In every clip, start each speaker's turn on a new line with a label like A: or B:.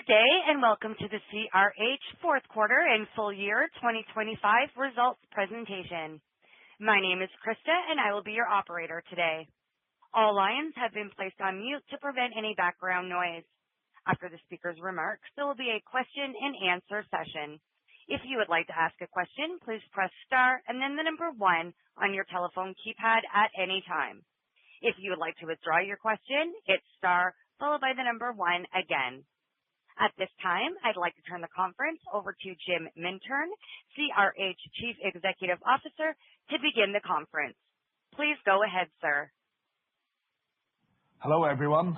A: Good day and welcome to the CRH Q4 and full year 2025 results presentation. My name is Krista and I will be your operator today. All lines have been placed on mute to prevent any background noise. After the speaker's remarks, there will be a question and answer session. If you would like to ask a question, please press star and then the number 1 on your telephone keypad at any time. If you would like to withdraw your question, hit star followed by the number 1 again. At this time, I'd like to turn the conference over to Jim Mintern, CRH Chief Executive Officer, to begin the conference. Please go ahead, sir.
B: Hello, everyone.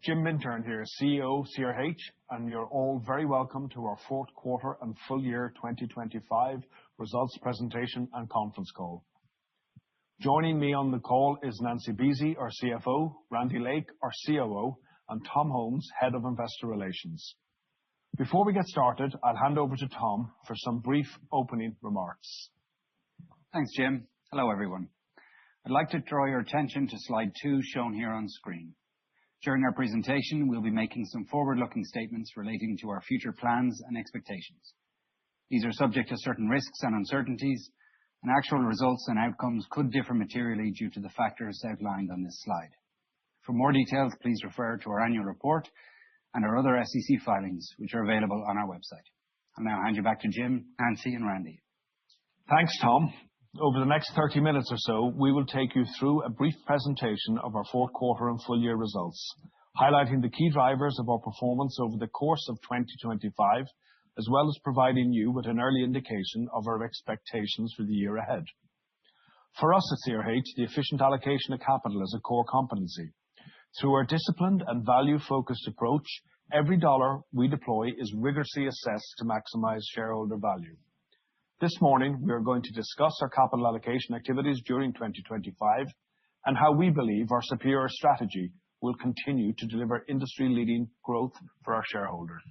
B: Jim Mintern here, CEO of CRH, and you're all very welcome to our Q4 and full year 2025 results presentation and conference call. Joining me on the call is Nancy Buese, our CFO, Randy Lake, our COO, and Tom Holmes, Head of Investor Relations. Before we get started, I'll hand over to Tom for some brief opening remarks.
C: Thanks, Jim. Hello, everyone. I'd like to draw your attention to slide 2 shown here on screen. During our presentation, we'll be making some forward-looking statements relating to our future plans and expectations. These are subject to certain risks and uncertainties, and actual results and outcomes could differ materially due to the factors outlined on this slide. For more details, please refer to our annual report and our other SEC filings, which are available on our website. I'll now hand you back to Jim, Nancy, and Randy.
B: Thanks, Tom. Over the next 30 minutes or so, we will take you through a brief presentation of our Q4 and full year results, highlighting the key drivers of our performance over the course of 2025, as well as providing you with an early indication of our expectations for the year ahead. For us at CRH, the efficient allocation of capital is a core competency. Through our disciplined and value-focused approach, every dollar we deploy is rigorously assessed to maximize shareholder value. This morning, we are going to discuss our capital allocation activities during 2025 and how we believe our superior strategy will continue to deliver industry-leading growth for our shareholders.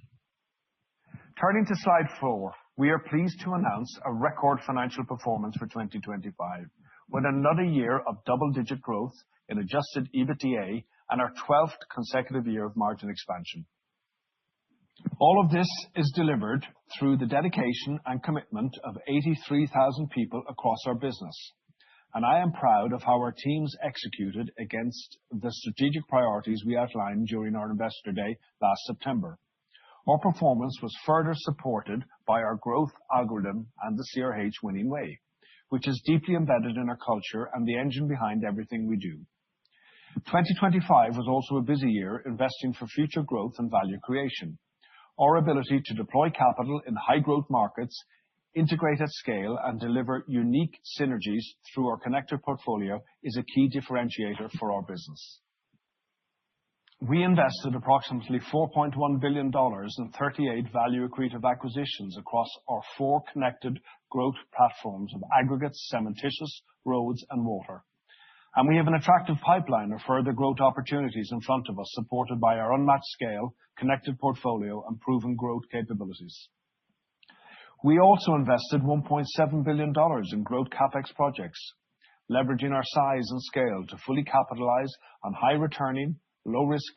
B: Turning to slide 4, we are pleased to announce a record financial performance for 2025, with another year of double-digit growth in adjusted EBITDA and our 12th consecutive year of margin expansion. All of this is delivered through the dedication and commitment of 83,000 people across our business, and I am proud of how our teams executed against the strategic priorities we outlined during our Investor Day last September. Our performance was further supported by our growth algorithm and the CRH winning way, which is deeply embedded in our culture and the engine behind everything we do. 2025 was also a busy year investing for future growth and value creation. Our ability to deploy capital in high-growth markets, integrate at scale, and deliver unique synergies through our connected portfolio is a key differentiator for our business. We invested approximately $4.1 billion in 38 value-accretive acquisitions across our 4 connected growth platforms of aggregates, cementitious, roads, and water. And we have an attractive pipeline of further growth opportunities in front of us, supported by our unmatched scale, connected portfolio, and proven growth capabilities. We also invested $1.7 billion in growth CapEx projects, leveraging our size and scale to fully capitalize on high-returning, low-risk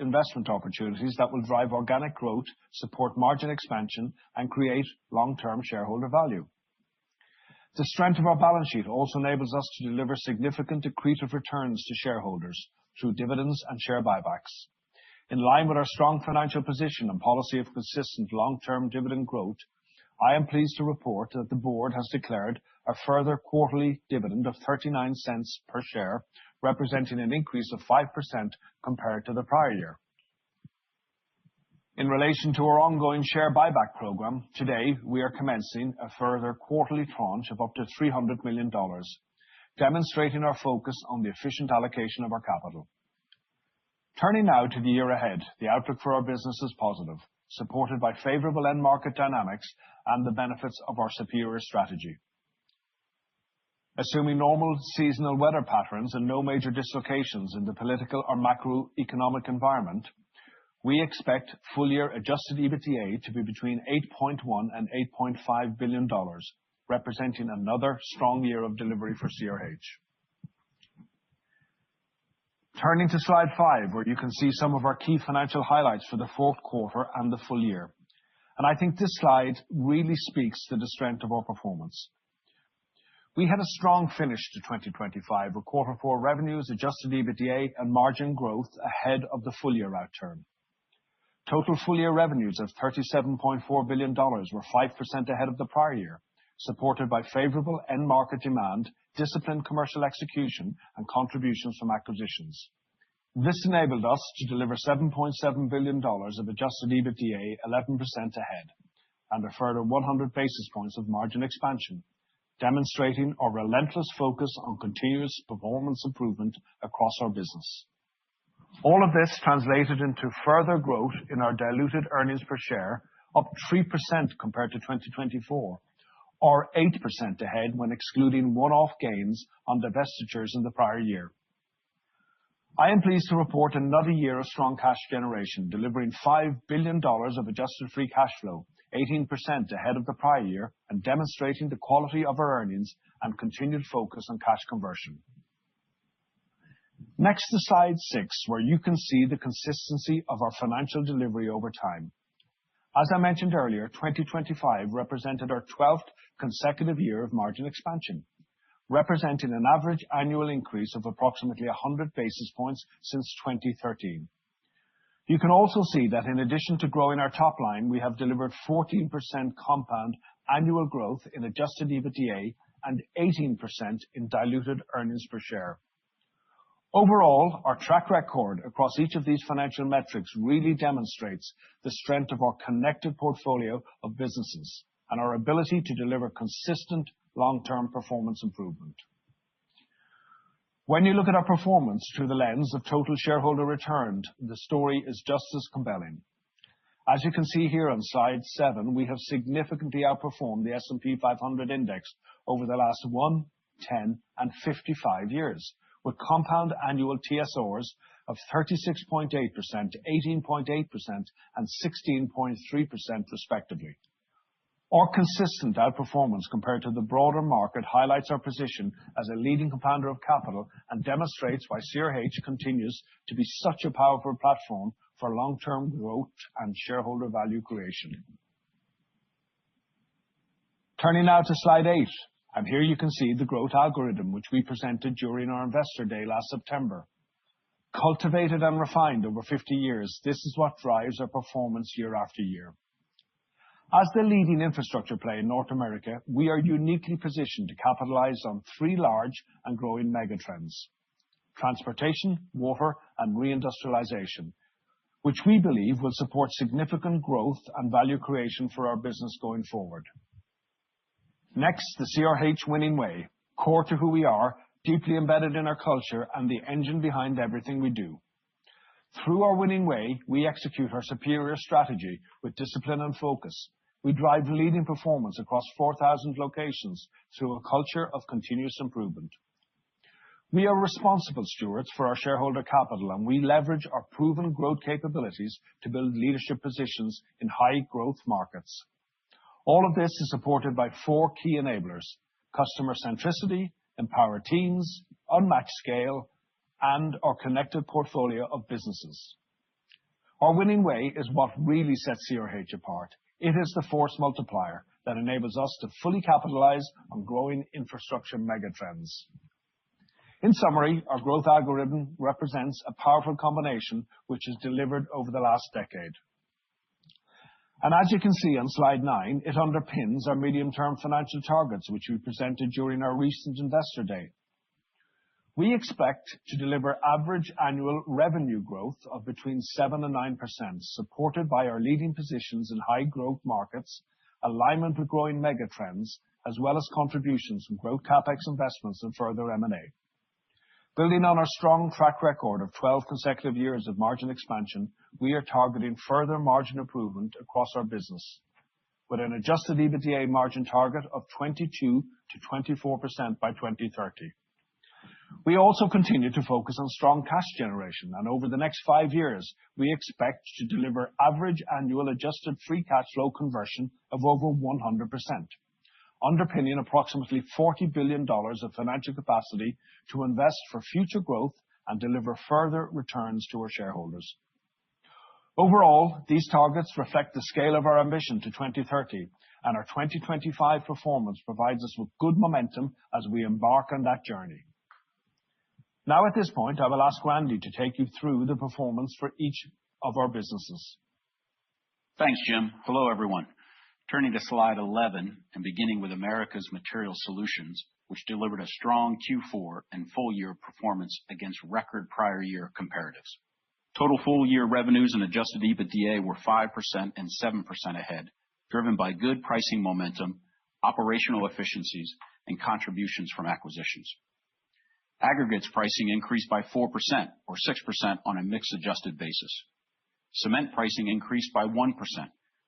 B: investment opportunities that will drive organic growth, support margin expansion, and create long-term shareholder value. The strength of our balance sheet also enables us to deliver significant accretive returns to shareholders through dividends and share buybacks. In line with our strong financial position and policy of consistent long-term dividend growth, I am pleased to report that the board has declared a further quarterly dividend of 39 cents per share, representing an increase of 5% compared to the prior year. In relation to our ongoing share buyback program, today we are commencing a further quarterly tranche of up to $300 million, demonstrating our focus on the efficient allocation of our capital. Turning now to the year ahead, the outlook for our business is positive, supported by favorable end market dynamics and the benefits of our superior strategy. Assuming normal seasonal weather patterns and no major dislocations in the political or macroeconomic environment, we expect full-year adjusted EBITDA to be between $8.1 and $8.5 billion, representing another strong year of delivery for CRH. Turning to slide 5, where you can see some of our key financial highlights for the fourth quarter and the full year. And I think this slide really speaks to the strength of our performance. We had a strong finish to 2025 with quarter 4 revenues, adjusted EBITDA, and margin growth ahead of the full year outturn. Total full year revenues of $37.4 billion were 5% ahead of the prior year, supported by favorable end market demand, disciplined commercial execution, and contributions from acquisitions. This enabled us to deliver $7.7 billion of adjusted EBITDA, 11% ahead, and a further 100 basis points of margin expansion, demonstrating our relentless focus on continuous performance improvement across our business. All of this translated into further growth in our diluted earnings per share, up 3% compared to 2024, or 8% ahead when excluding one-off gains on divestitures in the prior year. I am pleased to report another year of strong cash generation, delivering $5 billion of adjusted free cash flow, 18% ahead of the prior year, and demonstrating the quality of our earnings and continued focus on cash conversion. Next to slide 6, where you can see the consistency of our financial delivery over time. As I mentioned earlier, 2025 represented our 12th consecutive year of margin expansion, representing an average annual increase of approximately 100 basis points since 2013. You can also see that in addition to growing our top line, we have delivered 14% compound annual growth in adjusted EBITDA and 18% in diluted earnings per share. Overall, our track record across each of these financial metrics really demonstrates the strength of our connected portfolio of businesses and our ability to deliver consistent long-term performance improvement. When you look at our performance through the lens of total shareholder return, the story is just as compelling. As you can see here on slide 7, we have significantly outperformed the S&P 500 index over the last 1, 10, and 55 years, with compound annual TSRs of 36.8%, 18.8%, and 16.3% respectively. Our consistent outperformance compared to the broader market highlights our position as a leading compounder of capital and demonstrates why CRH continues to be such a powerful platform for long-term growth and shareholder value creation. Turning now to slide 8. And here you can see the growth algorithm, which we presented during our Investor Day last September. Cultivated and refined over 50 years, this is what drives our performance year after year. As the leading infrastructure player in North America, we are uniquely positioned to capitalize on 3 large and growing megatrends: transportation, water, and reindustrialization, which we believe will support significant growth and value creation for our business going forward. Next, the CRH Winning Way, core to who we are, deeply embedded in our culture, and the engine behind everything we do. Through our Winning Way, we execute our superior strategy with discipline and focus. We drive leading performance across 4,000 locations through a culture of continuous improvement. We are responsible stewards for our shareholder capital, and we leverage our proven growth capabilities to build leadership positions in high-growth markets. All of this is supported by 4 key enablers: customer centricity, empowered teams, unmatched scale, and our connected portfolio of businesses. Our Winning Way is what really sets CRH apart. It is the force multiplier that enables us to fully capitalize on growing infrastructure megatrends. In summary, our growth algorithm represents a powerful combination which has delivered over the last decade. And as you can see on slide 9, it underpins our medium-term financial targets, which we presented during our recent Investor Day. We expect to deliver average annual revenue growth of between 7% and 9%, supported by our leading positions in high-growth markets, alignment with growing megatrends, as well as contributions from growth CapEx investments and further M&A. Building on our strong track record of 12 consecutive years of margin expansion, we are targeting further margin improvement across our business, with an adjusted EBITDA margin target of 22% to 24% by 2030. We also continue to focus on strong cash generation, and over the next 5 years, we expect to deliver average annual adjusted free cash flow conversion of over 100%, underpinning approximately $40 billion of financial capacity to invest for future growth and deliver further returns to our shareholders. Overall, these targets reflect the scale of our ambition to 2030, and our 2025 performance provides us with good momentum as we embark on that journey. Now, at this point, I will ask Randy to take you through the performance for each of our businesses.
D: Thanks, Jim. Hello, everyone. Turning to slide 11 and beginning with Americas Materials Solutions, which delivered a strong Q4 and full-year performance against record prior year comparatives. Total full-year revenues and adjusted EBITDA were 5% and 7% ahead, driven by good pricing momentum, operational efficiencies, and contributions from acquisitions. Aggregates pricing increased by 4% or 6% on a mix-adjusted basis. Cement pricing increased by 1%,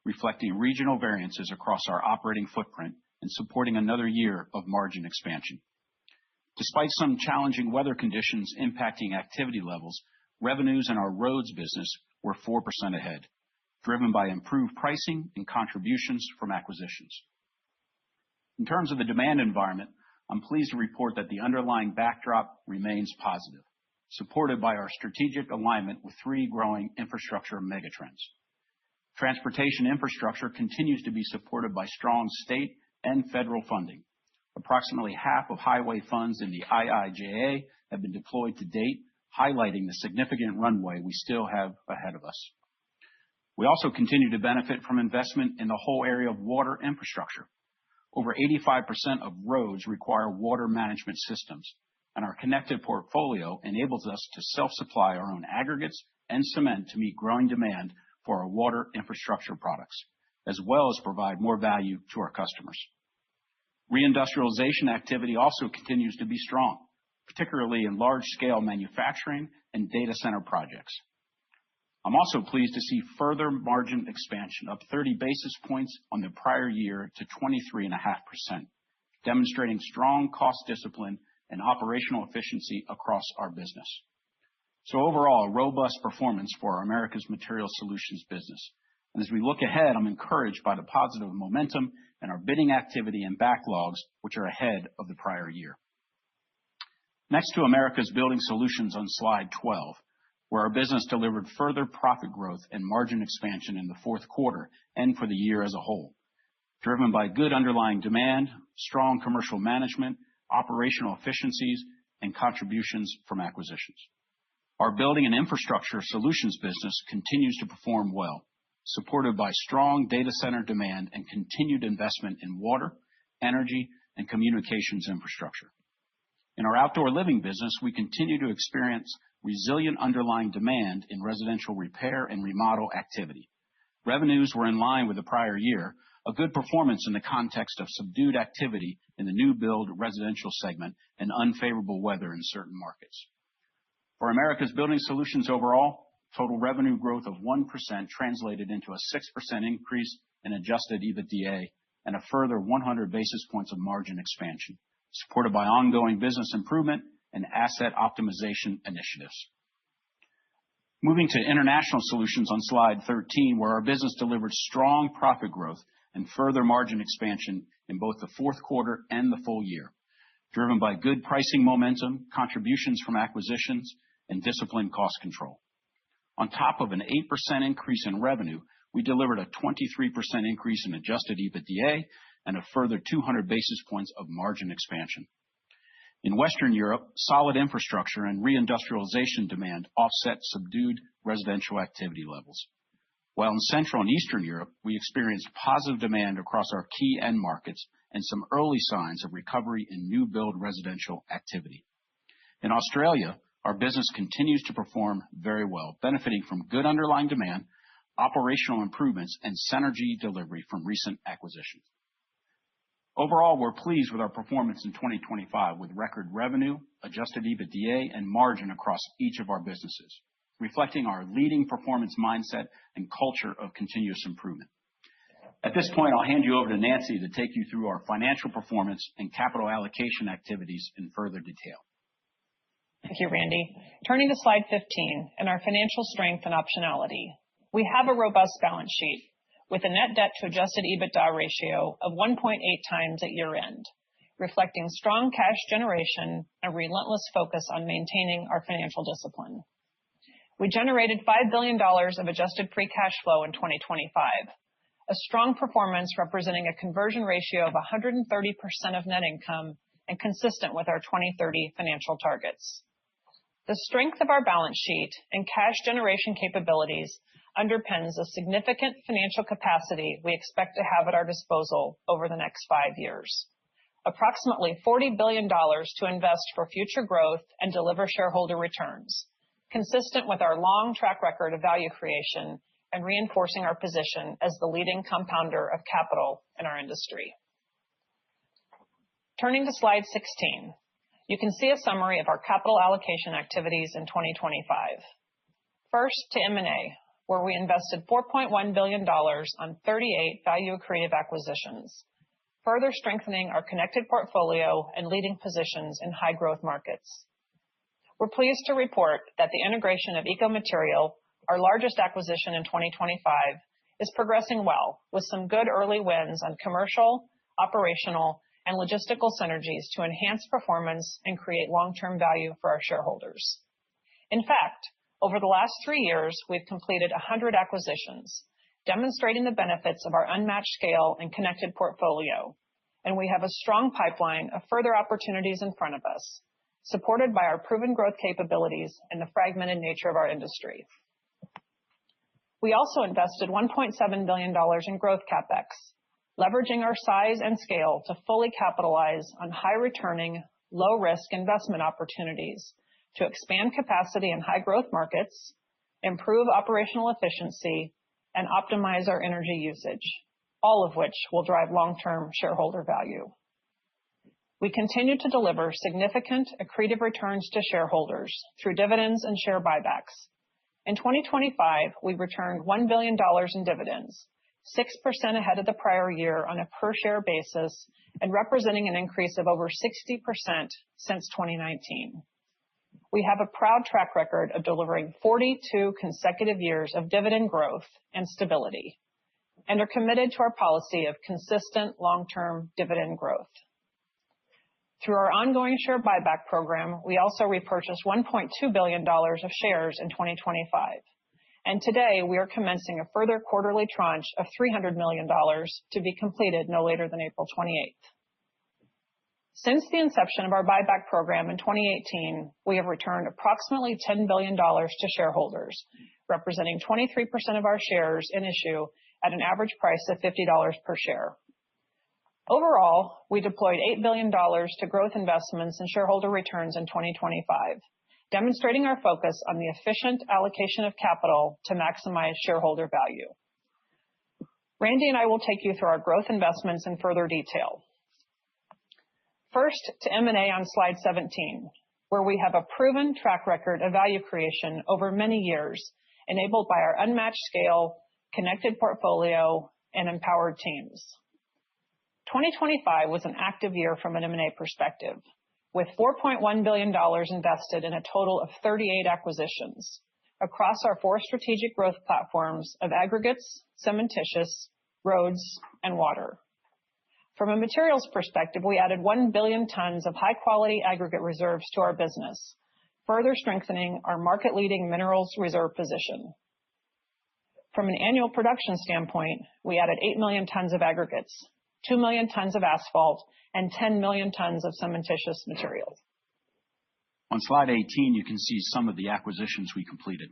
D: reflecting regional variances across our operating footprint and supporting another year of margin expansion. Despite some challenging weather conditions impacting activity levels, revenues in our roads business were 4% ahead, driven by improved pricing and contributions from acquisitions. In terms of the demand environment, I'm pleased to report that the underlying backdrop remains positive, supported by our strategic alignment with three growing infrastructure megatrends. Transportation infrastructure continues to be supported by strong state and federal funding. Approximately half of highway funds in the IIJA have been deployed to date, highlighting the significant runway we still have ahead of us. We also continue to benefit from investment in the whole area of water infrastructure. Over 85% of roads require water management systems, and our connected portfolio enables us to self-supply our own aggregates and cement to meet growing demand for our water infrastructure products, as well as provide more value to our customers. Reindustrialization activity also continues to be strong, particularly in large-scale manufacturing and data center projects. I'm also pleased to see further margin expansion, up 30 basis points on the prior year to 23.5%, demonstrating strong cost discipline and operational efficiency across our business. So overall, a robust performance for our Americas Materials Solutions business. And as we look ahead, I'm encouraged by the positive momentum and our bidding activity and backlogs, which are ahead of the prior year. Next to Americas Building Solutions on slide 12, where our business delivered further profit growth and margin expansion in the fourth quarter and for the year as a whole, driven by good underlying demand, strong commercial management, operational efficiencies, and contributions from acquisitions. Our Building and Infrastructure Solutions business continues to perform well, supported by strong data center demand and continued investment in water, energy, and communications infrastructure. In our outdoor living business, we continue to experience resilient underlying demand in residential repair and remodel activity. Revenues were in line with the prior year, a good performance in the context of subdued activity in the new build residential segment and unfavorable weather in certain markets. For Americas Building Solutions overall, total revenue growth of 1% translated into a 6% increase in adjusted EBITDA and a further 100 basis points of margin expansion, supported by ongoing business improvement and asset optimization initiatives. Moving to International Solutions on slide 13, where our business delivered strong profit growth and further margin expansion in both the fourth quarter and the full year, driven by good pricing momentum, contributions from acquisitions, and disciplined cost control. On top of an 8% increase in revenue, we delivered a 23% increase in adjusted EBITDA and a further 200 basis points of margin expansion. In Western Europe, solid infrastructure and reindustrialization demand offset subdued residential activity levels. While in Central and Eastern Europe, we experienced positive demand across our key end markets and some early signs of recovery in new build residential activity. In Australia, our business continues to perform very well, benefiting from good underlying demand, operational improvements, and synergy delivery from recent acquisitions. Overall, we're pleased with our performance in 2025 with record revenue, adjusted EBITDA, and margin across each of our businesses, reflecting our leading performance mindset and culture of continuous improvement. At this point, I'll hand you over to Nancy to take you through our financial performance and capital allocation activities in further detail.
E: Thank you, Randy. Turning to slide 15 and our financial strength and optionality. We have a robust balance sheet with a net debt to adjusted EBITDA ratio of 1.8 times at year end. reflecting strong cash generation and relentless focus on maintaining our financial discipline. We generated $5 billion of adjusted free cash flow in 2025, a strong performance representing a conversion ratio of 130% of net income and consistent with our 2030 financial targets. The strength of our balance sheet and cash generation capabilities underpins a significant financial capacity we expect to have at our disposal over the next 5 years. Approximately $40 billion to invest for future growth and deliver shareholder returns, consistent with our long track record of value creation and reinforcing our position as the leading compounder of capital in our industry. Turning to slide 16, you can see a summary of our capital allocation activities in 2025. First, to M&A, where we invested $4.1 billion on 38 value-accretive acquisitions, further strengthening our connected portfolio and leading positions in high-growth markets. We're pleased to report that the integration of Eco Material, our largest acquisition in 2025, is progressing well, with some good early wins on commercial, operational, and logistical synergies to enhance performance and create long-term value for our shareholders. In fact, over the last 3 years, we've completed 100 acquisitions, demonstrating the benefits of our unmatched scale and connected portfolio, and we have a strong pipeline of further opportunities in front of us, supported by our proven growth capabilities and the fragmented nature of our industry. We also invested $1.7 billion in growth CapEx, leveraging our size and scale to fully capitalize on high-returning, low-risk investment opportunities to expand capacity in high-growth markets, improve operational efficiency, and optimize our energy usage, all of which will drive long-term shareholder value. We continue to deliver significant accretive returns to shareholders through dividends and share buybacks. In 2025, we returned $1 billion in dividends, 6% ahead of the prior year on a per-share basis and representing an increase of over 60% since 2019. We have a proud track record of delivering 42 consecutive years of dividend growth and stability, and are committed to our policy of consistent long-term dividend growth. Through our ongoing share buyback program, we also repurchased $1.2 billion of shares in 2025. And today, we are commencing a further quarterly tranche of $300 million to be completed no later than April 28th. Since the inception of our buyback program in 2018, we have returned approximately $10 billion to shareholders, representing 23% of our shares in issue at an average price of $50 per share. Overall, we deployed $8 billion to growth investments and shareholder returns in 2025, demonstrating our focus on the efficient allocation of capital to maximize shareholder value. Randy and I will take you through our growth investments in further detail. First, to M&A on slide 17, where we have a proven track record of value creation over many years, enabled by our unmatched scale, connected portfolio, and empowered teams. 2025 was an active year from an M&A perspective, with $4.1 billion invested in a total of 38 acquisitions across our 4 strategic growth platforms of aggregates, cementitious, roads, and water. From a materials perspective, we added 1 billion tons of high-quality aggregate reserves to our business, further strengthening our market-leading minerals reserve position. From an annual production standpoint, we added 8 million tons of aggregates, 2 million tons of asphalt, and 10 million tons of cementitious materials.
D: On slide 18, you can see some of the acquisitions we completed,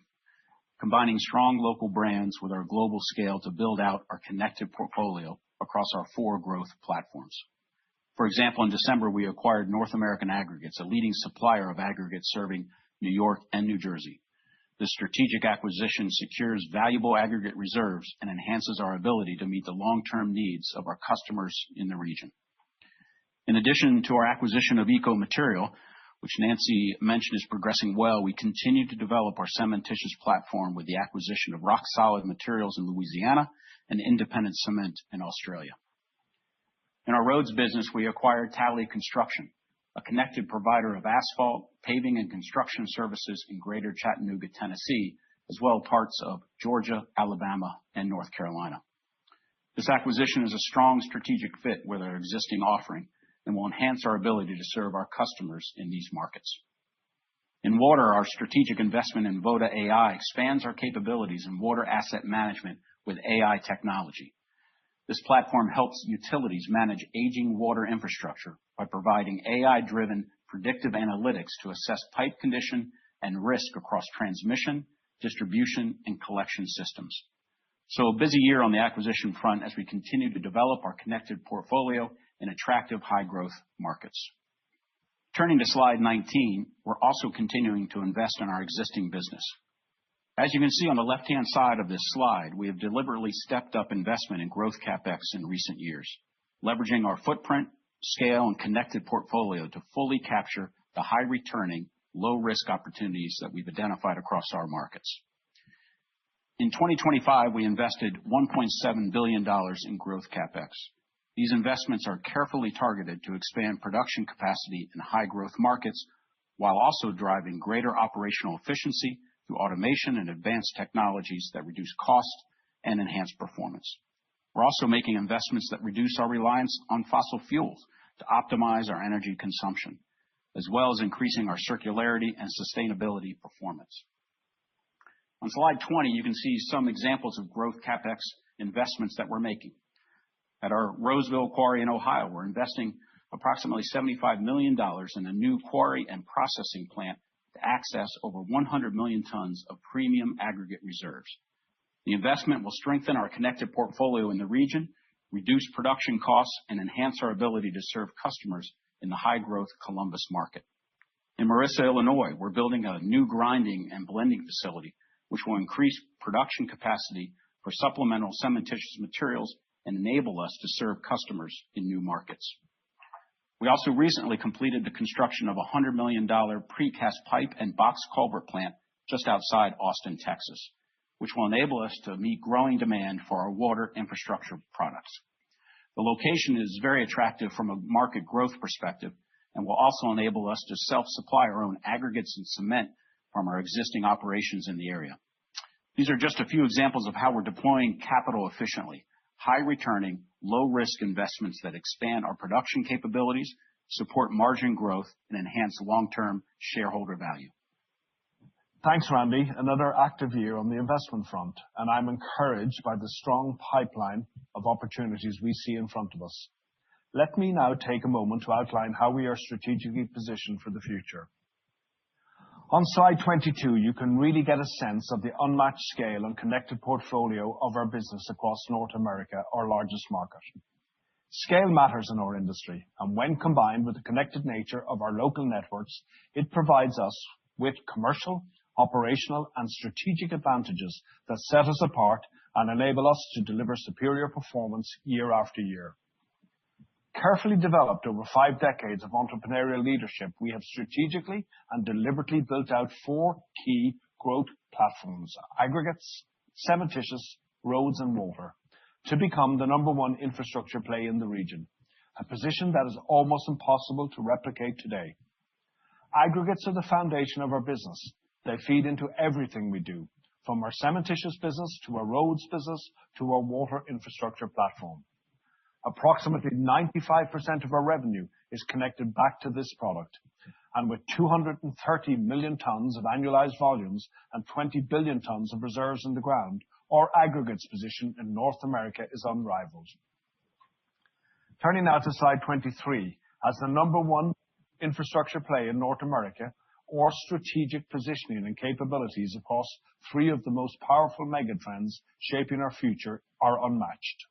D: combining strong local brands with our global scale to build out our connected portfolio across our 4 growth platforms. For example, in December, we acquired North American Aggregates, a leading supplier of aggregates serving New York and New Jersey. This strategic acquisition secures valuable aggregate reserves and enhances our ability to meet the long-term needs of our customers in the region. In addition to our acquisition of Eco Material, which Nancy mentioned is progressing well, we continue to develop our cementitious platform with the acquisition of Rock Solid Materials in Louisiana and Independent Cement in Australia. In our roads business, we acquired Talley Construction, a connected provider of asphalt, paving, and construction services in greater Chattanooga, Tennessee, as well as parts of Georgia, Alabama, and North Carolina. This acquisition is a strong strategic fit with our existing offering and will enhance our ability to serve our customers in these markets. In water, our strategic investment in Voda AI expands our capabilities in water asset management with AI technology. This platform helps utilities manage aging water infrastructure by providing AI-driven predictive analytics to assess pipe condition and risk across transmission, distribution, and collection systems. So a busy year on the acquisition front as we continue to develop our connected portfolio in attractive high-growth markets. Turning to slide 19, we're also continuing to invest in our existing business. As you can see on the left-hand side of this slide, we have deliberately stepped up investment in growth CapEx in recent years, leveraging our footprint, scale, and connected portfolio to fully capture the high-returning, low-risk opportunities that we've identified across our markets. In 2025, we invested $1.7 billion in growth CapEx. These investments are carefully targeted to expand production capacity in high-growth markets while also driving greater operational efficiency through automation and advanced technologies that reduce cost and enhance performance. We're also making investments that reduce our reliance on fossil fuels to optimize our energy consumption, as well as increasing our circularity and sustainability performance. On slide 20, you can see some examples of growth CapEx investments that we're making. At our Roseville Quarry in Ohio, we're investing approximately $75 million in a new quarry and processing plant to access over 100 million tons of premium aggregate reserves. The investment will strengthen our connected portfolio in the region, reduce production costs, and enhance our ability to serve customers in the high-growth Columbus market. In Marissa, Illinois, we're building a new grinding and blending facility, which will increase production capacity for supplemental cementitious materials and enable us to serve customers in new markets. We also recently completed the construction of a $100 million precast pipe and box culvert plant just outside Austin, Texas, which will enable us to meet growing demand for our water infrastructure products. The location is very attractive from a market growth perspective and will also enable us to self-supply our own aggregates and cement from our existing operations in the area. These are just a few examples of how we're deploying capital efficiently, high-returning, low-risk investments that expand our production capabilities, support margin growth, and enhance long-term shareholder value.
B: Thanks, Randy. Another active year on the investment front, and I'm encouraged by the strong pipeline of opportunities we see in front of us. Let me now take a moment to outline how we are strategically positioned for the future. On slide 22, you can really get a sense of the unmatched scale and connected portfolio of our business across North America, our largest market. Scale matters in our industry, and when combined with the connected nature of our local networks, it provides us with commercial, operational, and strategic advantages that set us apart and enable us to deliver superior performance year after year. Carefully developed over 5 decades of entrepreneurial leadership, we have strategically and deliberately built out 4 key growth platforms: aggregates, cementitious, roads, and water, to become the number 1 infrastructure play in the region, a position that is almost impossible to replicate today. Aggregates are the foundation of our business. They feed into everything we do, from our cementitious business to our roads business to our water infrastructure platform. Approximately 95% of our revenue is connected back to this product, and with 230 million tons of annualized volumes and 20 billion tons of reserves in the ground, our aggregates position in North America is unrivaled. Turning now to slide 23, as the number 1 infrastructure play in North America, our strategic positioning and capabilities across 3 of the most powerful megatrends shaping our future are unmatched.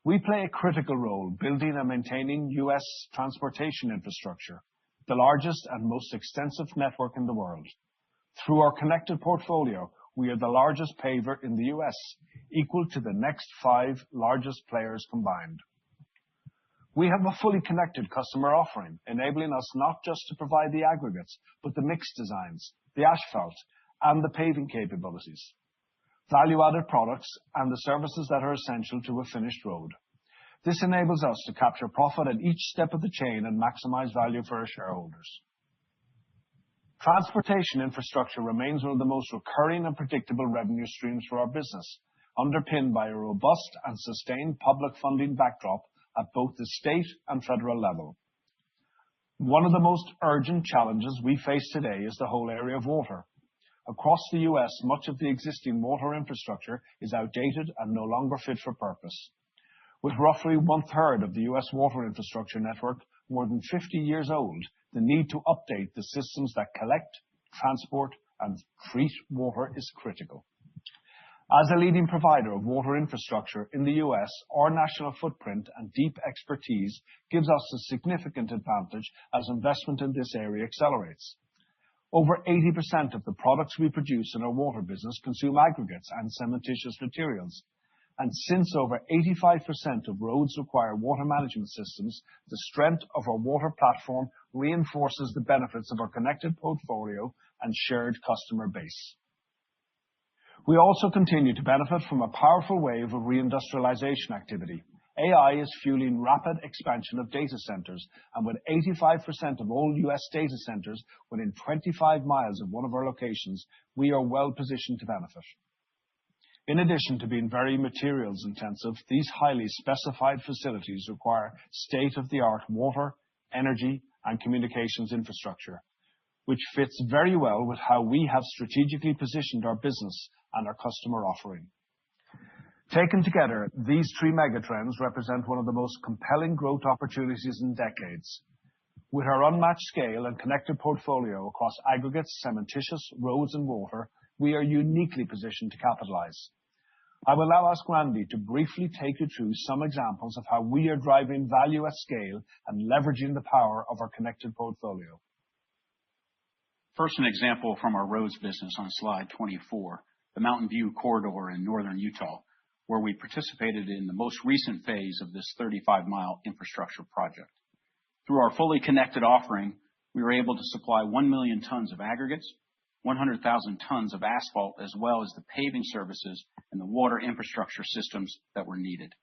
B: We play a critical role building and maintaining U.S. transportation infrastructure, the largest and most extensive network in the world. Through our connected portfolio, we are the largest paver in the U.S., equal to the next 5 largest players combined. We have a fully connected customer offering, enabling us not just to provide the aggregates, but the mixed designs, the asphalt, and the paving capabilities, value-added products, and the services that are essential to a finished road. This enables us to capture profit at each step of the chain and maximize value for our shareholders. Transportation infrastructure remains one of the most recurring and predictable revenue streams for our business, underpinned by a robust and sustained public funding backdrop at both the state and federal level. One of the most urgent challenges we face today is the whole area of water. Across the US, much of the existing water infrastructure is outdated and no longer fit for purpose. With roughly one-third of the US water infrastructure network more than 50 years old, the need to update the systems that collect, transport, and treat water is critical. As a leading provider of water infrastructure in the US, our national footprint and deep expertise gives us a significant advantage as investment in this area accelerates. Over 80% of the products we produce in our water business consume aggregates and cementitious materials. And since over 85% of roads require water management systems, the strength of our water platform reinforces the benefits of our connected portfolio and shared customer base. We also continue to benefit from a powerful wave of reindustrialization activity. AI is fueling rapid expansion of data centers, and with 85% of all US data centers within 25 miles of one of our locations, we are well positioned to benefit. In addition to being very materials intensive, these highly specified facilities require state-of-the-art water, energy, and communications infrastructure, which fits very well with how we have strategically positioned our business and our customer offering. Taken together, these three megatrends represent one of the most compelling growth opportunities in decades. With our unmatched scale and connected portfolio across aggregates, cementitious, roads, and water, we are uniquely positioned to capitalize. I will now ask Randy to briefly take you through some examples of how we are driving value at scale and leveraging the power of our connected portfolio.
D: First, an example from our roads business on slide 24, the Mountain View Corridor in northern Utah, where we participated in the most recent phase of this 35-mile infrastructure project. Through our fully connected offering, we were able to supply 1 million tons of aggregates, 100,000 tons of asphalt, as well as the paving services and the water infrastructure systems that were needed.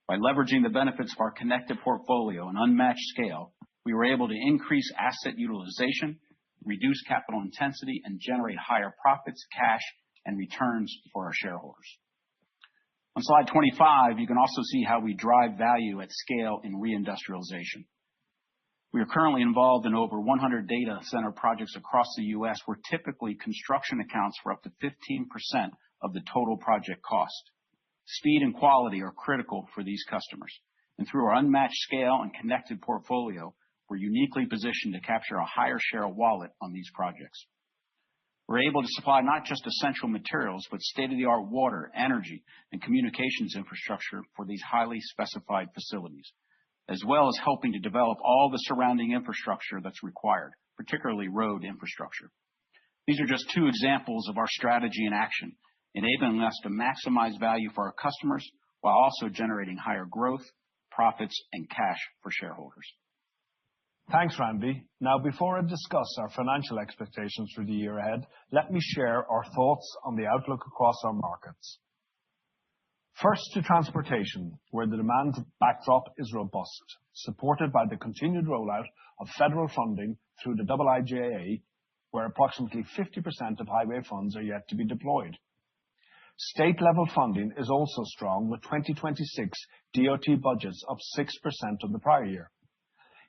D: By leveraging the benefits of our connected portfolio and unmatched scale, we were able to increase asset utilization, reduce capital intensity, and generate higher profits, cash, and returns for our shareholders. On slide 25, you can also see how we drive value at scale in reindustrialization. We are currently involved in over 100 data center projects across the U.S., where typically construction accounts for up to 15% of the total project cost. Speed and quality are critical for these customers, and through our unmatched scale and connected portfolio, we're uniquely positioned to capture a higher share of wallet on these projects. We're able to supply not just essential materials, but state-of-the-art water, energy, and communications infrastructure for these highly specified facilities, as well as helping to develop all the surrounding infrastructure that's required, particularly road infrastructure. These are just two examples of our strategy in action, enabling us to maximize value for our customers while also generating higher growth, profits, and cash for shareholders.
B: Thanks, Randy. Now, before I discuss our financial expectations for the year ahead, let me share our thoughts on the outlook across our markets. First, to transportation, where the demand backdrop is robust, supported by the continued rollout of federal funding through the IIJA, where approximately 50% of highway funds are yet to be deployed. State-level funding is also strong, with 2026 DOT budgets up 6% of the prior year.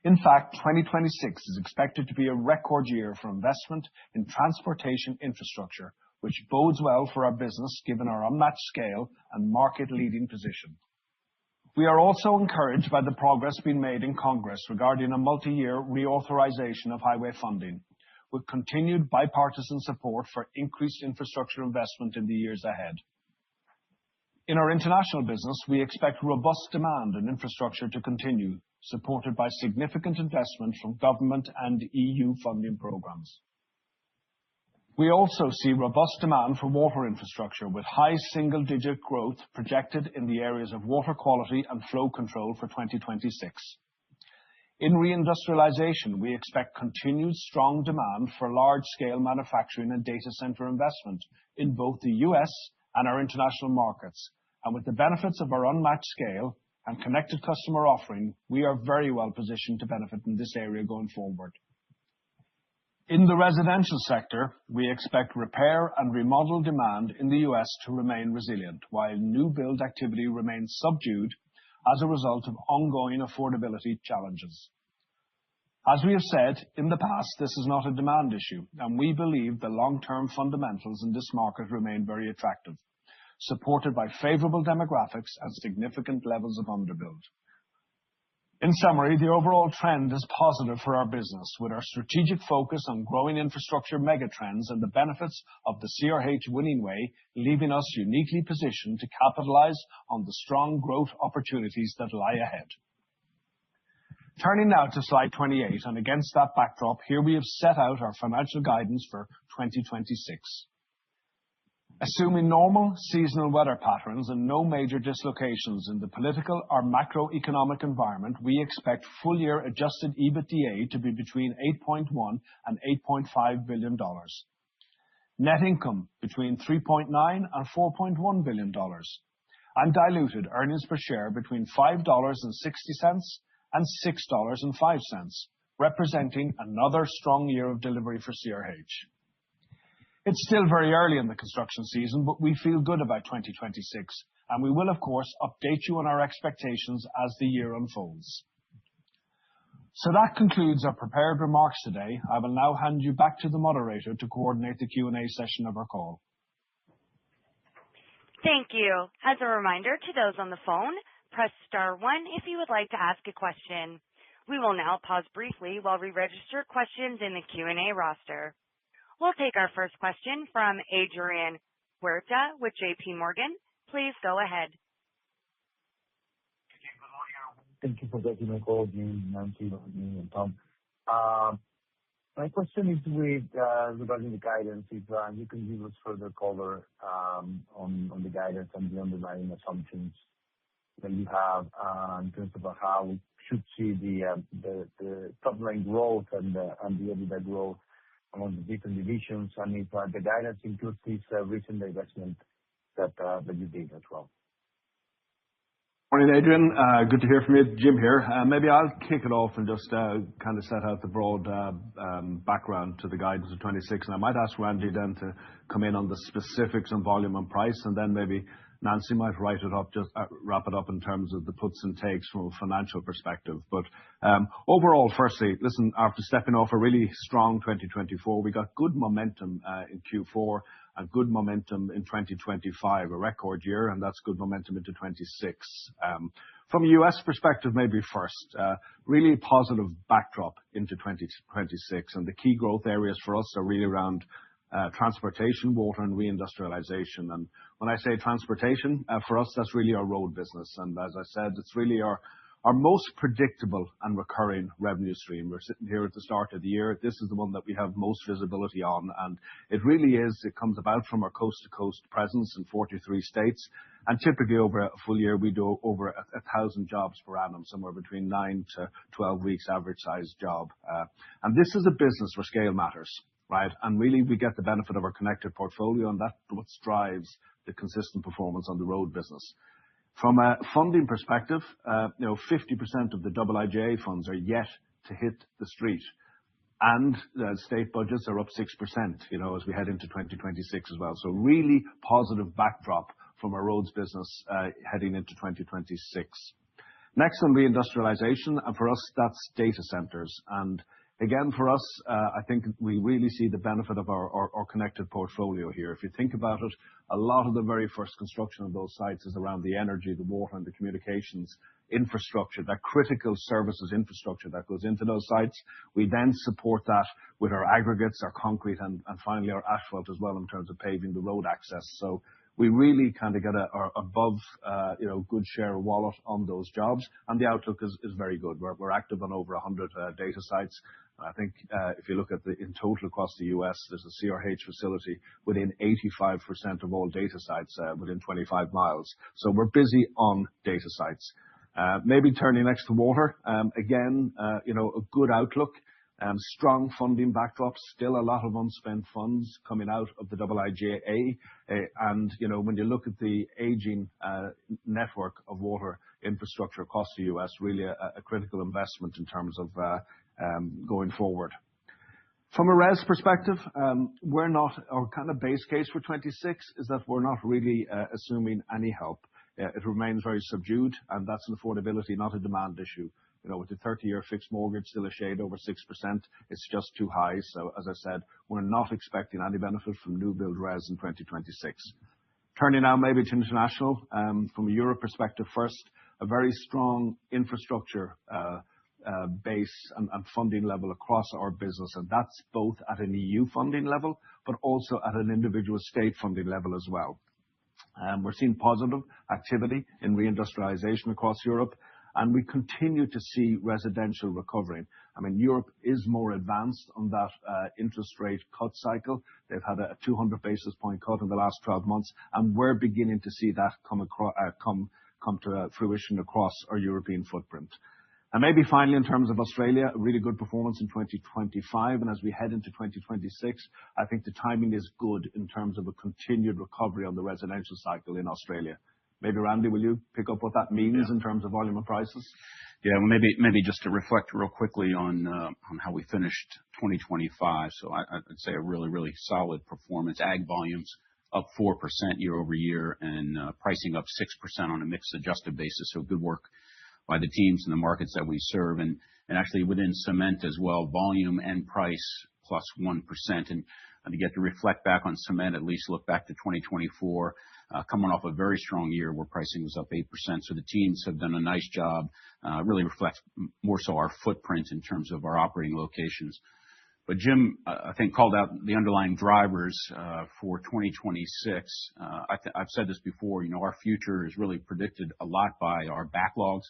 B: In fact, 2026 is expected to be a record year for investment in transportation infrastructure, which bodes well for our business given our unmatched scale and market-leading position. We are also encouraged by the progress being made in Congress regarding a multi-year reauthorization of highway funding, with continued bipartisan support for increased infrastructure investment in the years ahead. In our international business, we expect robust demand in infrastructure to continue, supported by significant investment from government and EU funding programs. We also see robust demand for water infrastructure, with high single-digit growth projected in the areas of water quality and flow control for 2026. In reindustrialization, we expect continued strong demand for large-scale manufacturing and data center investment in both the US and our international markets. And with the benefits of our unmatched scale and connected customer offering, we are very well positioned to benefit in this area going forward. In the residential sector, we expect repair and remodel demand in the US to remain resilient, while new build activity remains subdued as a result of ongoing affordability challenges. As we have said in the past, this is not a demand issue, and we believe the long-term fundamentals in this market remain very attractive, supported by favorable demographics and significant levels of underbuild. In summary, the overall trend is positive for our business, with our strategic focus on growing infrastructure megatrends and the benefits of the CRH winning way, leaving us uniquely positioned to capitalize on the strong growth opportunities that lie ahead. Turning now to slide 28, and against that backdrop, here we have set out our financial guidance for 2026. Assuming normal seasonal weather patterns and no major dislocations in the political or macroeconomic environment, we expect full-year adjusted EBITDA to be between $8.1 and $8.5 billion. Net income between $3.9 and $4.1 billion. And diluted earnings per share between $5.60 and $6.05, representing another strong year of delivery for CRH. It's still very early in the construction season, but we feel good about 2026, and we will, of course, update you on our expectations as the year unfolds. So that concludes our prepared remarks today. I will now hand you back to the moderator to coordinate the Q&A session of our call.
A: Thank you. As a reminder to those on the phone, press star 1 if you would like to ask a question. We will now pause briefly while we register questions in the Q&A roster. We'll take our first question from Adrian Huerta with JP Morgan. Please go ahead.
F: Thank you for taking my call, Jim, Nancy, and Tom. My question is regarding the guidance. If you can give us further color on the guidance and the underlying assumptions that you have in terms of how we should see the top-line growth and the EBITDA growth among the different divisions, and if the guidance includes this recent divestment that you did as well.
B: Morning, Adrian. Good to hear from you. Jim here. Maybe I'll kick it off and just kind of set out the broad background to the guidance of 26, and I might ask Randy then to come in on the specifics on volume and price, and then maybe Nancy might wrap it up in terms of the puts and takes from a financial perspective. But overall, firstly, listen, after stepping off a really strong 2024, we got good momentum in Q4 and good momentum in 2025, a record year, and that's good momentum into 26. From a U.S. perspective, maybe first, really positive backdrop into 2026, and the key growth areas for us are really around transportation, water, and reindustrialization. And when I say transportation, for us, that's really our road business. And as I said, it's really our most predictable and recurring revenue stream. We're sitting here at the start of the year. This is the one that we have most visibility on. And it really is, it comes about from our coast-to-coast presence in 43 states. And typically over a full year, we do over 1,000 jobs per annum, somewhere between 9 to 12 weeks average size job. And this is a business where scale matters, right? And really, we get the benefit of our connected portfolio, and that's what drives the consistent performance on the road business. From a funding perspective, 50% of the IIJA funds are yet to hit the street, and the state budgets are up 6%, as we head into 2026 as well. So really positive backdrop from our roads business heading into 2026. Next on reindustrialization, and for us, that's data centers. And again, for us, I think we really see the benefit of our connected portfolio here. If you think about it, a lot of the very first construction of those sites is around the energy, the water, and the communications infrastructure, that critical services infrastructure that goes into those sites. We then support that with our aggregates, our concrete, and finally our asphalt as well in terms of paving the road access. So we really kind of get above, good share of wallet on those jobs, and the outlook is very good. We're active on over 100 data sites. I think if you look at in total across the U.S., there's a CRH facility within 85% of all data sites within 25 miles. So we're busy on data sites. Maybe turning next to water. Again, a good outlook. Strong funding backdrop, still a lot of unspent funds coming out of the IIJA. And, when you look at the aging network of water infrastructure across the U.S., really a critical investment in terms of going forward. From a res perspective, our kind of base case for 26 is that we're not really assuming any help it remains very subdued, and that's an affordability, not a demand issue. With the 30-year fixed mortgage still a shade over 6%, it's just too high. So, as I said, we're not expecting any benefit from new build res in 2026. Turning now maybe to international, from a Europe perspective first, a very strong infrastructure base and funding level across our business, and that's both at an EU funding level, but also at an individual state funding level as well. We're seeing positive activity in reindustrialization across Europe, and we continue to see residential recovering. I mean, Europe is more advanced on that interest rate cut cycle. They've had a 200 basis point cut in the last 12 months, and we're beginning to see that come to fruition across our European footprint. And maybe finally, in terms of Australia, a really good performance in 2025. And as we head into 2026, I think the timing is good in terms of a continued recovery on the residential cycle in Australia. Maybe, Randy, will you pick up what that means in terms of volume and prices?
D: Yeah, well, maybe just to reflect real quickly on how we finished 2025. So I'd say a really, really solid performance. Ag volumes up 4% year over year, and pricing up 6% on a mixed adjusted basis. So good work by the teams in the markets that we serve, and actually within cement as well, volume and price plus 1%. And to get to reflect back on cement, at least look back to 2024, coming off a very strong year where pricing was up 8%. So the teams have done a nice job, really reflects more so our footprint in terms of our operating locations. But Jim, I think, called out the underlying drivers for 2026. I've said this before, our future is really predicted a lot by our backlogs.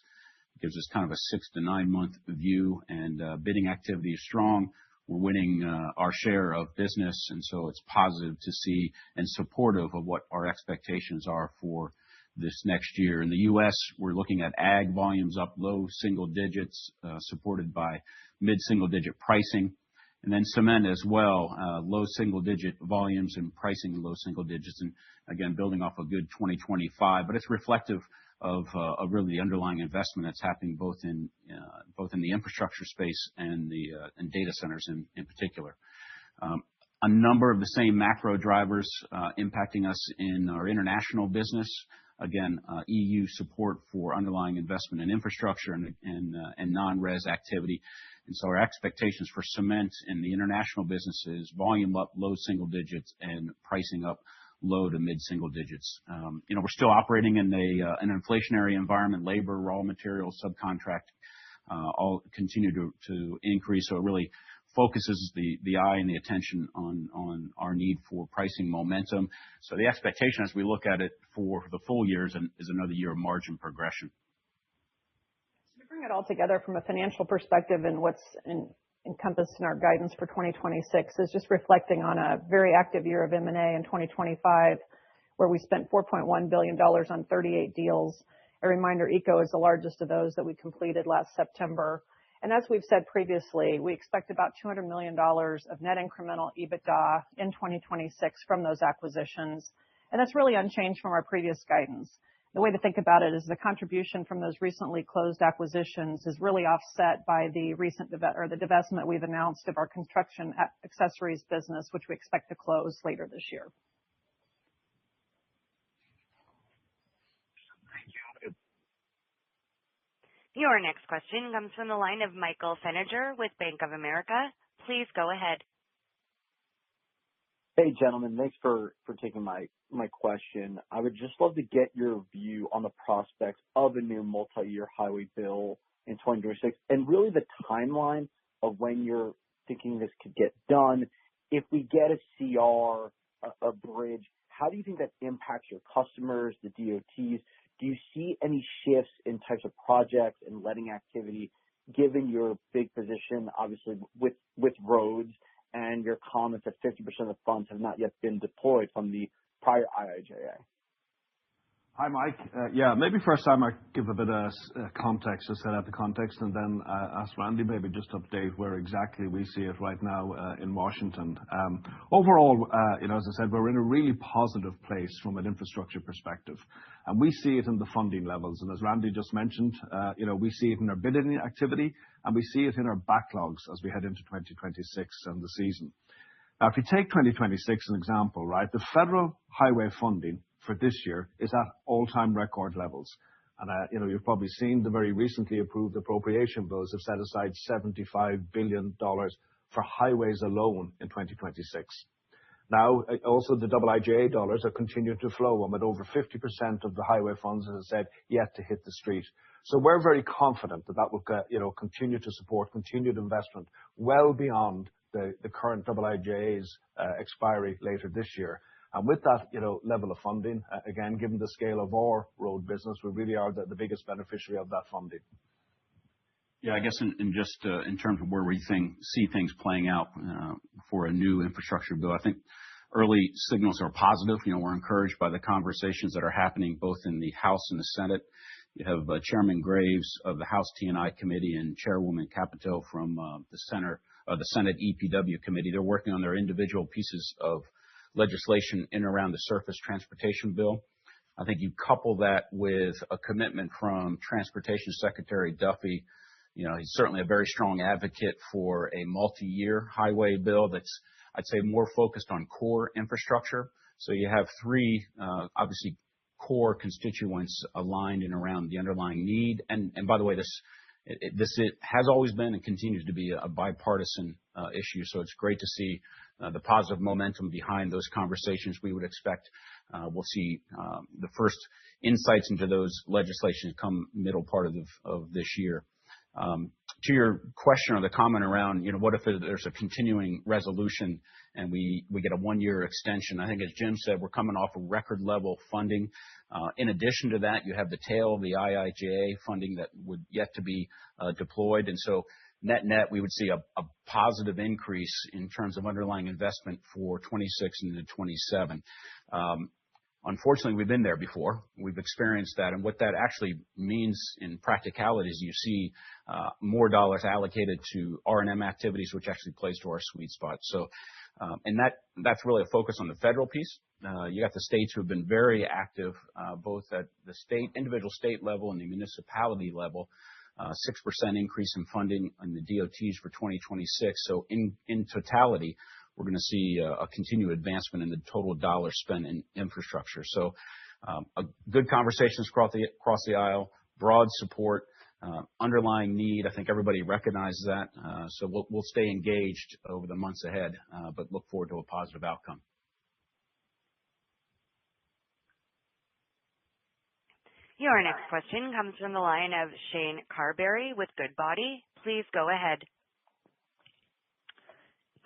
D: It gives us kind of a 6 to 9 month view, and bidding activity is strong. We're winning our share of business, and so it's positive to see and supportive of what our expectations are for this next year. In the U.S., we're looking at ag volumes up low single digits, supported by mid-single digit pricing. And then cement as well, low single digit volumes and pricing low single digits. And again, building off a good 2025, but it's reflective of really the underlying investment that's happening both in the infrastructure space and data centers in particular. A number of the same macro drivers impacting us in our international business. Again, EU support for underlying investment in infrastructure and non-res activity. And so our expectations for cement in the international business is volume up low single digits and pricing up low to mid single digits. We're still operating in an inflationary environment. Labor, raw materials, subcontract all continue to increase. So it really focuses the eye and the attention on our need for pricing momentum. So the expectation as we look at it for the full year is another year of margin progression.
E: To bring it all together from a financial perspective and what's encompassed in our guidance for 2026 is just reflecting on a very active year of M&A in 2025, where we spent $4.1 billion on 38 deals. A reminder, ECO is the largest of those that we completed last September. And as we've said previously, we expect about $200 million of net incremental EBITDA in 2026 from those acquisitions. And that's really unchanged from our previous guidance. The way to think about it is the contribution from those recently closed acquisitions is really offset by the recent the divestment we've announced of our construction accessories business, which we expect to close later this year.
A: Your next question comes from the line of Michael Feniger with Bank of America. Please go ahead.
G: Hey, gentlemen. Thanks for taking my question. I would just love to get your view on the prospects of a new multi-year highway bill in 2026 and really the timeline of when you're thinking this could get done. If we get a CR, a bridge, how do you think that impacts your customers, the DOTs? Do you see any shifts in types of projects and letting activity, given your big position, obviously, with roads and your comments that 50% of the funds have not yet been deployed from the prior IIJA?
B: Hi, Mike. Yeah, maybe first I might give a bit of context, to set out the context, and then ask Randy maybe just update where exactly we see it right now in Washington. Overall, as I said, we're in a really positive place from an infrastructure perspective, and we see it in the funding levels. And as Randy just mentioned, we see it in our bidding activity, and we see it in our backlogs as we head into 2026 and the season. Now, if you take 2026 as an example, right, the federal highway funding for this year is at all-time record levels. You've probably seen the very recently approved appropriation bills have set aside $75 billion for highways alone in 2026. Now, also the IIJA dollars are continuing to flow, and with over 50% of the highway funds, as I said, yet to hit the street. So we're very confident that will continue to support continued investment well beyond the current IIJA's expiry later this year. And with that level of funding, again, given the scale of our road business, we really are the biggest beneficiary of that funding.
D: Yeah, I guess in terms of where we see things playing out for a new infrastructure bill, I think early signals are positive. We're encouraged by the conversations that are happening both in the House and the Senate. You have Chairman Graves of the House T&I Committee and Chairwoman Capito from the Senate EPW Committee. They're working on their individual pieces of legislation in and around the surface transportation bill. I think you couple that with a commitment from Transportation Secretary Duffy. He's certainly a very strong advocate for a multi-year highway bill that's, I'd say, more focused on core infrastructure. So you have three, obviously, core constituents aligned and around the underlying need. And by the way, this has always been and continues to be a bipartisan issue. So it's great to see the positive momentum behind those conversations. We would expect we'll see the first insights into those legislations come middle part of this year. To your question or the comment around, what if there's a continuing resolution and we get a 1-year extension? I think, as Jim said, we're coming off a record level funding. In addition to that, you have the tail of the IIJA funding that would yet to be deployed. And so net, we would see a positive increase in terms of underlying investment for 26 and into 27. Unfortunately, we've been there before. We've experienced that. And what that actually means in practicality is you see more dollars allocated to R&M activities, which actually plays to our sweet spot. So, and that's really a focus on the federal piece. You got the states who have been very active, both at the individual state level and the municipality level. 6% increase in funding on the DOTs for 2026. So in totality, we're going to see a continued advancement in the total dollar spent in infrastructure. So a good conversations across the aisle, broad support, underlying need. I think everybody recognizes that. So we'll stay engaged over the months ahead, but look forward to a positive outcome.
A: Your next question comes from the line of Shane Carberry with Goodbody. Please go ahead.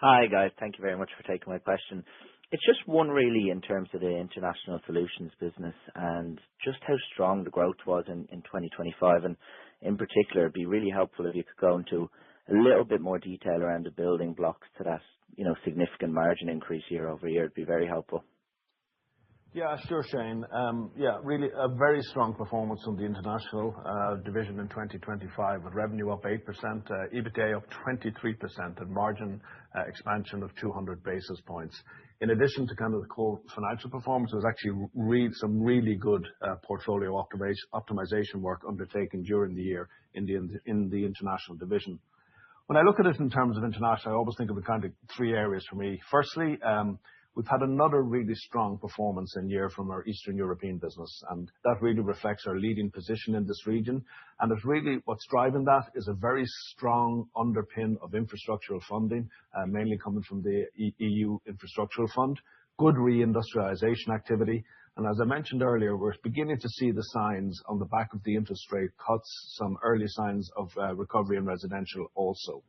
H: Hi, guys. Thank you very much for taking my question. It's just one really in terms of the international solutions business and just how strong the growth was in 2025. And in particular, it'd be really helpful if you could go into a little bit more detail around the building blocks to that, significant margin increase year over year. It'd be very helpful.
B: Yeah, sure, Shane. Really a very strong performance from the international division in 2025 with revenue up 8%, EBITDA up 23%, and margin expansion of 200 basis points. In addition to kind of the core financial performance, there was actually some really good portfolio optimization work undertaken during the year in the international division. When I look at it in terms of international, I always think of it kind of three areas for me. Firstly, we've had another really strong performance in year from our Eastern European business, and that really reflects our leading position in this region. And it's really what's driving that is a very strong underpin of infrastructural funding, mainly coming from the EU Infrastructural Fund, good reindustrialization activity. And as I mentioned earlier, we're beginning to see the signs on the back of the interest rate cuts, some early signs of recovery in residential also.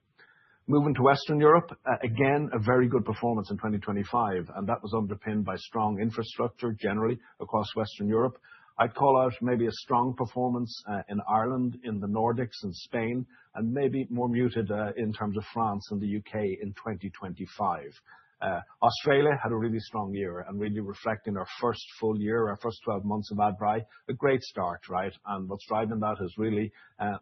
B: Moving to Western Europe, again, a very good performance in 2025, and that was underpinned by strong infrastructure generally across Western Europe. I'd call out maybe a strong performance in Ireland, in the Nordics and Spain, and maybe more muted in terms of France and the UK in 2025. Australia had a really strong year and really reflecting our first full year, our first 12 months of Adbri, a great start, right? And what's driving that is really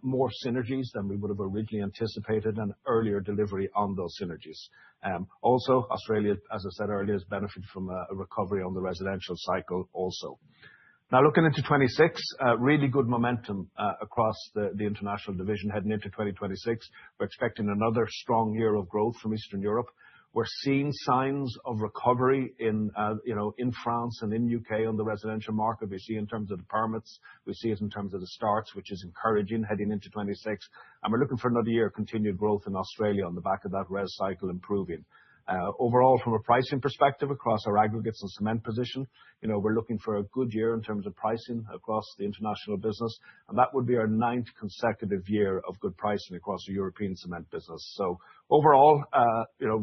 B: more synergies than we would have originally anticipated and earlier delivery on those synergies. Also, Australia, as I said earlier, has benefited from a recovery on the residential cycle also. Now, looking into 26, really good momentum across the international division heading into 2026. We're expecting another strong year of growth from Eastern Europe. We're seeing signs of recovery in France and in U.K. on the residential market. We see in terms of the permits, we see it in terms of the starts, which is encouraging heading into 26. And we're looking for another year of continued growth in Australia on the back of that res cycle improving. Overall, from a pricing perspective across our aggregates and cement position, we're looking for a good year in terms of pricing across the international business, and that would be our 9th consecutive year of good pricing across the European cement business. So overall,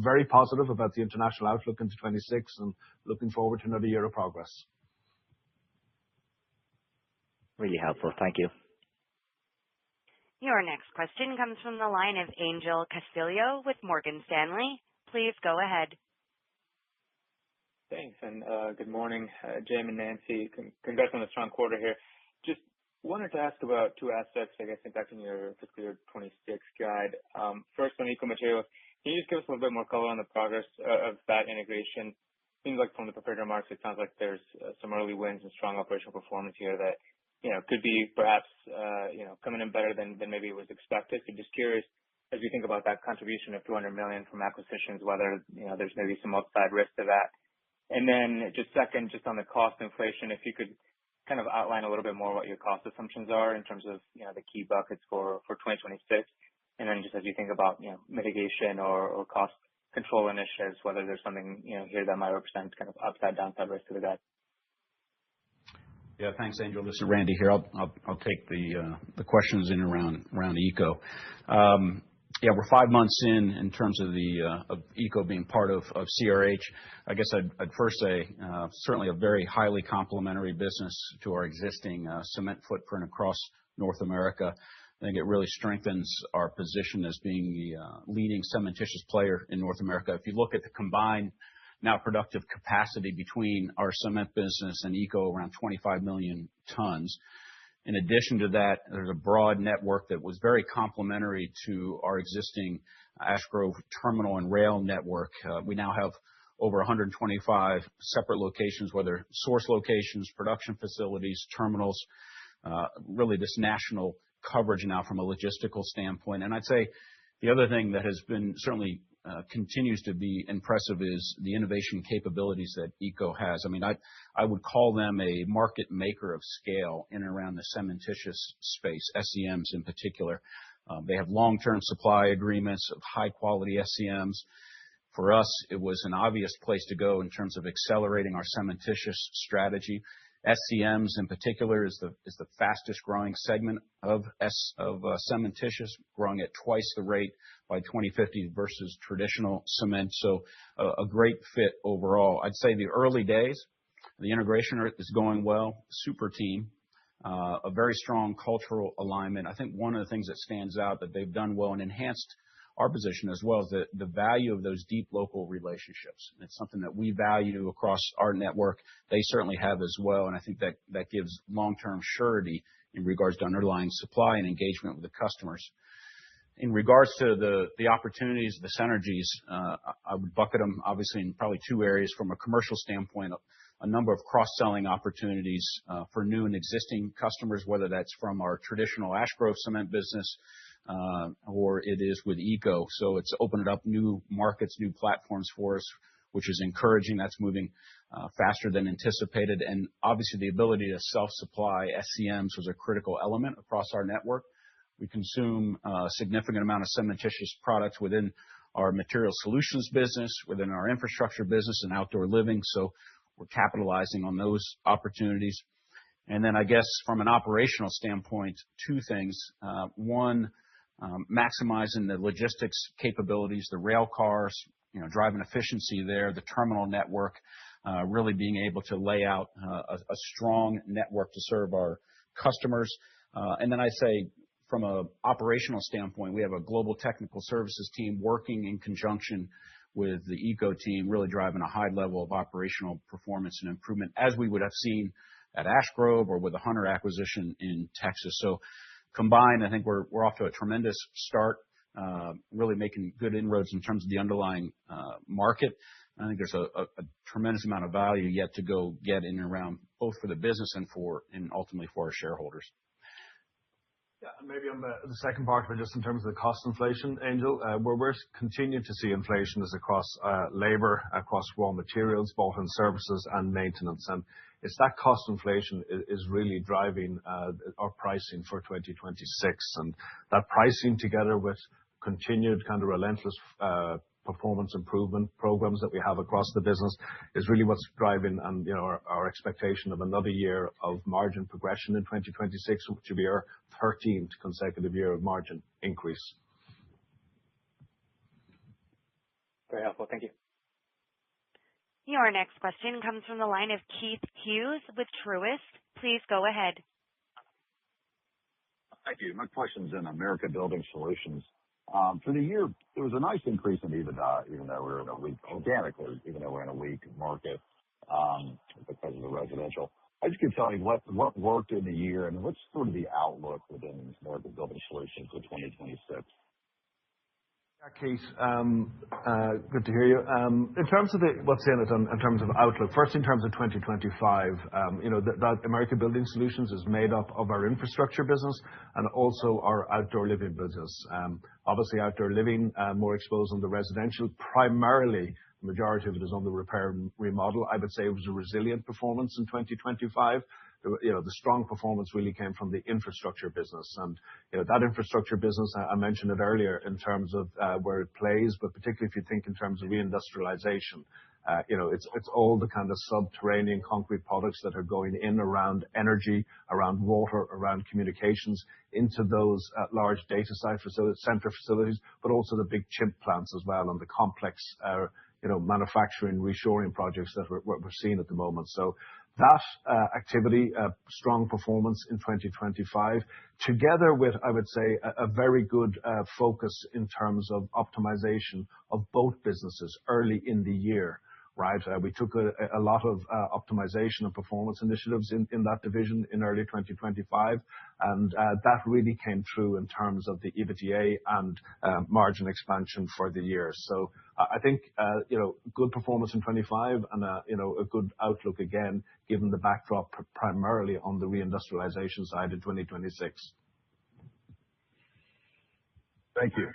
B: very positive about the international outlook into 26 and looking forward to another year of progress.
H: Really helpful. Thank you.
A: Your next question comes from the line of Angel Castillo with Morgan Stanley. Please go ahead.
I: Thanks, and good morning, Jim and Nancy. Congrats on a strong quarter here. Just wanted to ask about two aspects, I guess, impacting your fiscal year 26 guide. First, on Eco Materials, can you just give us a little bit more color on the progress of that integration? Seems like from the prepared remarks, it sounds like there's some early wins and strong operational performance here that could be perhaps coming in better than maybe it was expected. So just curious, as we think about that contribution of $200 million from acquisitions, whether there's maybe some upside risk to that. And then just second, just on the cost inflation, if you could kind of outline a little bit more what your cost assumptions are in terms of the key buckets for 2026. And then just as you think about mitigation or cost control initiatives, whether there's something here that might represent kind of upside downside risk to the guide.
D: Yeah, thanks, Angel. This is Randy here. I'll take the questions in around Eco. Yeah, we're 5 months in terms of of Eco being part of CRH. I guess I'd first say certainly a very highly complementary business to our existing cement footprint across North America. I think it really strengthens our position as being the leading cementitious player in North America. If you look at the combined now productive capacity between our cement business and Eco, around 25 million tons. In addition to that, there's a broad network that was very complementary to our existing Ash Grove terminal and rail network. We now have over 125 separate locations, whether source locations, production facilities, terminals, really this national coverage now from a logistical standpoint. And I'd say the other thing that has been certainly continues to be impressive is the innovation capabilities that Eco has. I mean, I would call them a market maker of scale in and around the cementitious space, SEMs in particular. They have long-term supply agreements of high-quality SEMs. For us, it was an obvious place to go in terms of accelerating our cementitious strategy. SEMs in particular is the fastest growing segment of cementitious, growing at twice the rate by 2050 versus traditional cement. So a great fit overall. I'd say the early days, the integration is going well. Super team, a very strong cultural alignment. I think one of the things that stands out that they've done well and enhanced our position as well is the value of those deep local relationships. It's something that we value across our network. They certainly have as well. And I think that gives long-term surety in regards to underlying supply and engagement with the customers. In regards to the opportunities, the synergies, I would bucket them obviously in probably two areas. From a commercial standpoint, a number of cross-selling opportunities for new and existing customers, whether that's from our traditional Ash Grove cement business or it is with Eco. So it's opened up new markets, new platforms for us, which is encouraging. That's moving faster than anticipated. And obviously the ability to self-supply SEMs was a critical element across our network. We consume a significant amount of cementitious products within our material solutions business, within our infrastructure business and outdoor living. So we're capitalizing on those opportunities. And then I guess from an operational standpoint, two things. One, maximizing the logistics capabilities, the rail cars, driving efficiency there, the terminal network, really being able to lay out a strong network to serve our customers. And then I say from an operational standpoint, we have a global technical services team working in conjunction with the Eco team, really driving a high level of operational performance and improvement as we would have seen at Ash Grove or with the Hunter acquisition in Texas. So combined, I think we're off to a tremendous start, really making good inroads in terms of the underlying market. I think there's a tremendous amount of value yet to go get in and around both for the business and ultimately for our shareholders.
B: Yeah, maybe on the second part of it, just in terms of the cost inflation, Angel, where we're continuing to see inflation is across labor, across raw materials, both in services and maintenance. And it's that cost inflation is really driving our pricing for 2026. And that pricing, together with continued kind of relentless performance improvement programs that we have across the business, is really what's driving our expectation of another year of margin progression in 2026, which will be our 13th consecutive year of margin increase.
I: Very helpful. Thank you.
A: Your next question comes from the line of Keith Hughes with Truist. Please go ahead.
J: Thank you. My question's in America Building Solutions. For the year, there was a nice increase in EBITDA, even though we're in a weak organically, even though we're in a weak market because of the residential. I just could tell you what worked in the year and what's sort of the outlook within America Building Solutions for 2026.
B: Yeah, Keith, good to hear you. In terms of what's in it, in terms of outlook, first in terms of 2025, that America Building Solutions is made up of our infrastructure business and also our outdoor living business. Obviously, outdoor living more exposed on the residential, primarily. The majority of it is on the repair and remodel. I would say it was a resilient performance in 2025. The strong performance really came from the infrastructure business. And that infrastructure business, I mentioned it earlier in terms of where it plays, but particularly if you think in terms of reindustrialization, it's all the kind of subterranean concrete products that are going in around energy, around water, around communications into those large data center facilities, but also the big chip plants as well, and the complex manufacturing reshoring projects that we're seeing at the moment. So that activity, strong performance in 2025, together with, I would say, a very good focus in terms of optimization of both businesses early in the year, right? We took a lot of optimization and performance initiatives in that division in early 2025, and that really came through in terms of the EBITDA and margin expansion for the year. So I think good performance in 25 and a good outlook again, given the backdrop primarily on the reindustrialization side in 2026.
J: Thank you.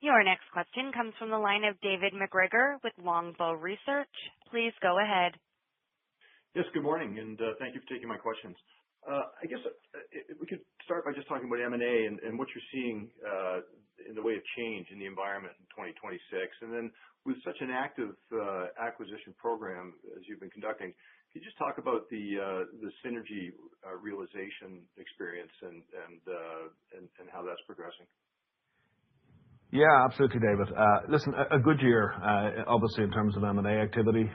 A: Your next question comes from the line of David MacGregor with Longbow Research. Please go ahead.
K: Yes, good morning, and thank you for taking my questions. I guess if we could start by just talking about M&A and what you're seeing in the way of change in the environment in 2026. And then with such an active acquisition program as you've been conducting, can you just talk about the synergy realization experience and how that's progressing?
B: Yeah, absolutely, David. Listen, a good year, obviously, in terms of M&A activity.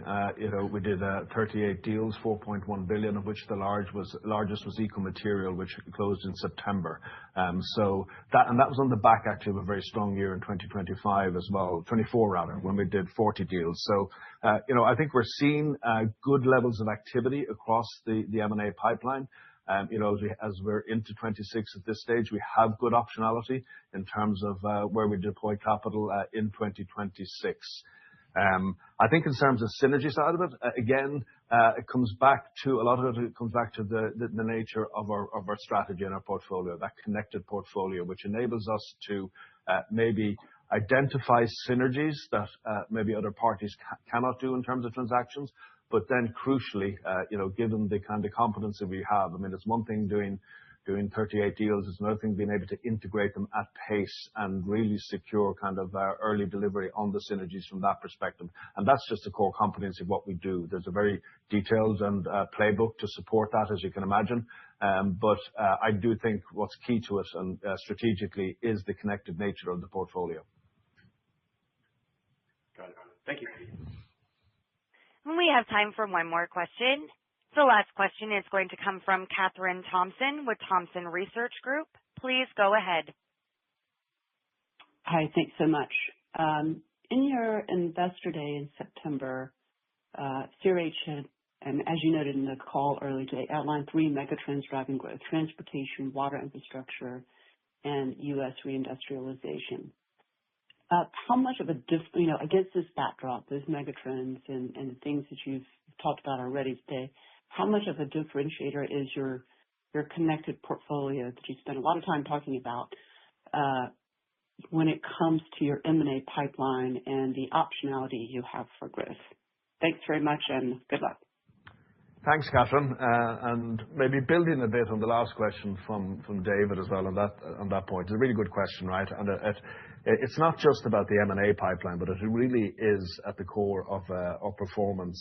B: We did 38 deals, 4.1 billion, of which the largest was Eco Material, which closed in September. So that was on the back, actually, of a very strong year in 2025 as well, 24 rather, when we did 40 deals. So, I think we're seeing good levels of activity across the M&A pipeline. As we're into 26 at this stage, we have good optionality in terms of where we deploy capital in 2026. I think in terms of synergy side of it, again, it comes back to the nature of our strategy and our portfolio, that connected portfolio, which enables us to maybe identify synergies that maybe other parties cannot do in terms of transactions. But then crucially, given the kind of competency we have, I mean, it's one thing doing 38 deals, it's another thing being able to integrate them at pace and really secure kind of early delivery on the synergies from that perspective. And that's just a core competency of what we do. There's a very detailed and playbook to support that, as you can imagine. But I do think what's key to it and strategically is the connected nature of the portfolio.
K: Got it. Thank you.
A: We have time for one more question. The last question is going to come from Kathryn Thompson with Thompson Research Group. Please go ahead.
L: Hi, thanks so much. In your Investor Day in September, CRH had, and as you noted in the call earlier today, outlined 3 megatrends driving growth: transportation, water infrastructure, and U.S. reindustrialization. How much of against this backdrop, those megatrends and things that you've talked about already today, how much of a differentiator is your your connected portfolio that you spend a lot of time talking about when it comes to your M&A pipeline and the optionality you have for growth. Thanks very much and good luck.
B: Thanks, Catherine. And maybe building a bit on the last question from David as well on that point. It's a really good question, right? And it's not just about the M&A pipeline, but it really is at the core of our performance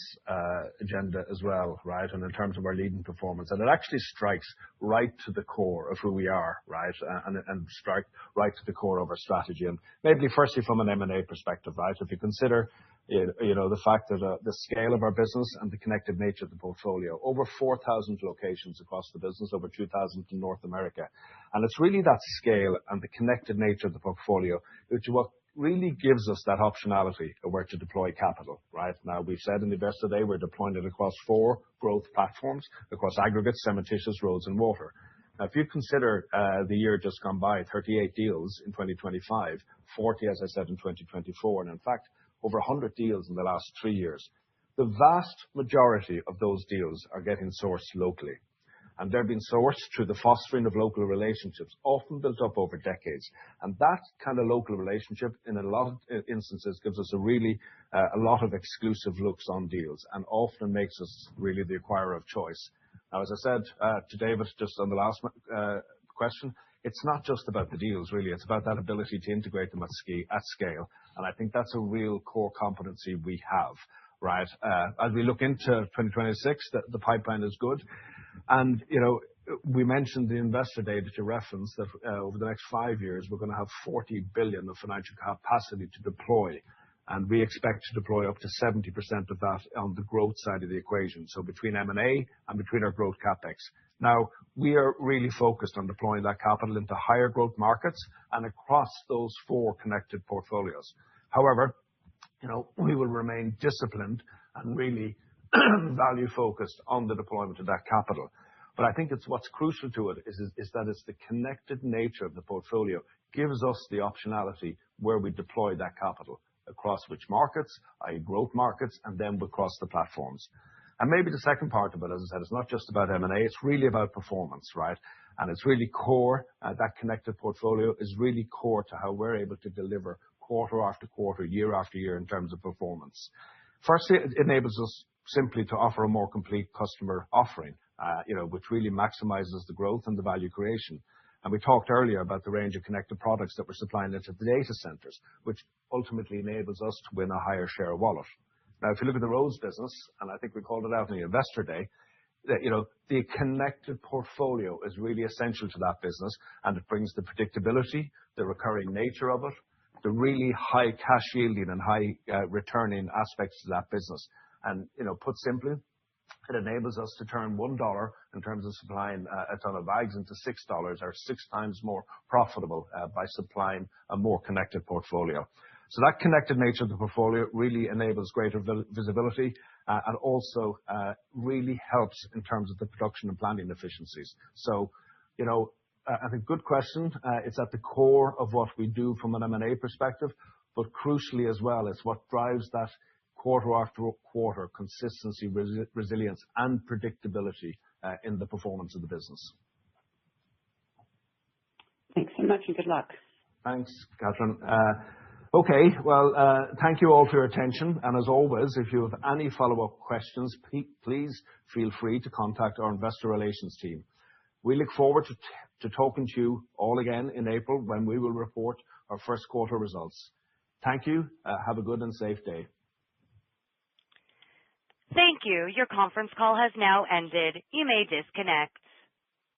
B: agenda as well, right? And in terms of our leading performance. And it actually strikes right to the core of who we are, right? And strike right to the core of our strategy. And maybe firstly from an M&A perspective, right? If you consider the fact that the scale of our business and the connected nature of the portfolio, over 4,000 locations across the business, over 2,000 in North America. And it's really that scale and the connected nature of the portfolio, which is what really gives us that optionality of where to deploy capital, right? Now, we've said in the Investor Day, we're deploying it across 4 growth platforms, across aggregates, cementitious, roads, and water. Now, if you consider the year just gone by, 38 deals in 2025, 40, as I said, in 2024, and in fact, over 100 deals in the last 3 years. The vast majority of those deals are getting sourced locally. And they're being sourced through the fostering of local relationships, often built up over decades. And that kind of local relationship, in a lot of instances, gives us a lot of exclusive looks on deals and often makes us really the acquirer of choice. Now, as I said to David just on the last question, it's not just about the deals, really. It's about that ability to integrate them at scale. And I think that's a real core competency we have, right? As we look into 2026, the pipeline is good. And, we mentioned the Investor Day that you referenced that over the next 5 years, we're going to have $40 billion of financial capacity to deploy. And we expect to deploy up to 70% of that on the growth side of the equation. So between M&A and between our growth CapEx. Now, we are really focused on deploying that capital into higher growth markets and across those 4 connected portfolios. However, we will remain disciplined and really value-focused on the deployment of that capital. But I think what's crucial to it is that it's the connected nature of the portfolio gives us the optionality where we deploy that capital, across which markets, i.e. growth markets, and then across the platforms. And maybe the second part of it, as I said, it's not just about M&A, it's really about performance, right? And it's really core, that connected portfolio is really core to how we're able to deliver quarter after quarter, year after year in terms of performance. Firstly, it enables us simply to offer a more complete customer offering, which really maximizes the growth and the value creation. And we talked earlier about the range of connected products that we're supplying into the data centers, which ultimately enables us to win a higher share of wallet. Now, if you look at the roads business, and I think we called it out in the Investor Day, that, the connected portfolio is really essential to that business, and it brings the predictability, the recurring nature of it, the really high cash yielding and high returning aspects to that business. And, put simply, it enables us to turn $1 in terms of supplying a ton of bags into $6 or 6 times more profitable by supplying a more connected portfolio. So that connected nature of the portfolio really enables greater visibility and also really helps in terms of the production and planning efficiencies. So, I think good question. It's at the core of what we do from an M&A perspective, but crucially as well, it's what drives that quarter after quarter consistency, resilience, and predictability in the performance of the business.
L: Thanks so much and good luck.
B: Thanks, Catherine. Okay, well, thank you all for your attention. And as always, if you have any follow-up questions, please feel free to contact our investor relations team. We look forward to talking to you all again in April when we will report our first quarter results. Thank you. Have a good and safe day.
A: Thank you. Your conference call has now ended. You may disconnect.